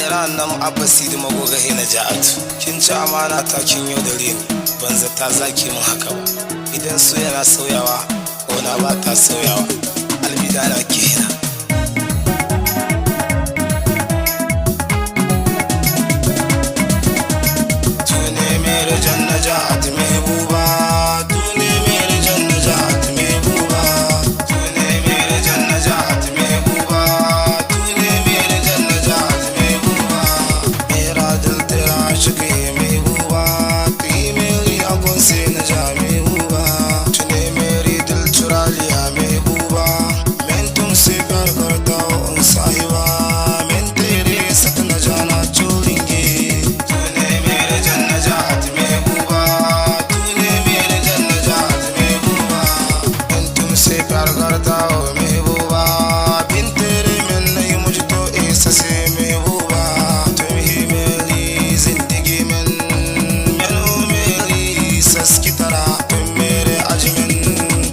ranar abasi da magoga hina ja'atu kin ci amana ta kin yau da rini banza ta zaki mun haka ba idan so yana sauyawa ona ba ta sauyawa almida na ke hina tune mere janna ja'at mehbuba tune mere janna ja'at mehbuba tune mere janna ja'at mehbuba tune mere janna ja'at mehbuba mera dil tera ishq hai mehbuba pi meri aankhon se na ja mehbuba tune meri dil chura liya mehbuba main tumse pyar karta hu sahiba main tere sat na jana chodeंगे tune mere janna ja'at mehbuba tune mere janna ja'at mehbuba main tumse pyar karta hu mehbuba bin tere main nahi mujhko ehsaas hai mehbuba tum hi meri zindagi mein main hu meri sas ki tarah tum mere ajmen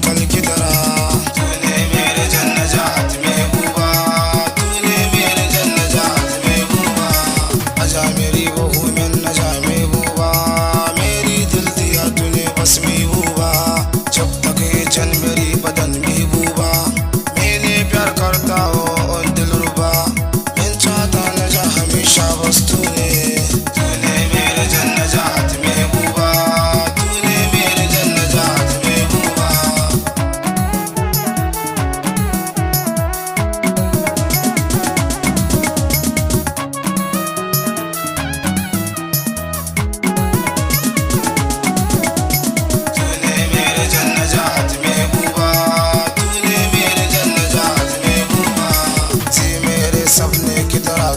kal ki tarah tune mere janna ja'at mehbuba tune mere janna ja'at mehbuba aja meri bahu main na ja mehbuba meri dil diya tune bas mehbuba jab tak ye jan meri badan mehbuba maine pyar karta ho aur dilruba main chahta na ja hamesha bas tune mere janna ja'at mehbuba tune mere janna ja'at mehbuba tune mere janna ja'at mehbuba tune mere janna ja'at mehbuba si mere sapne ki tarah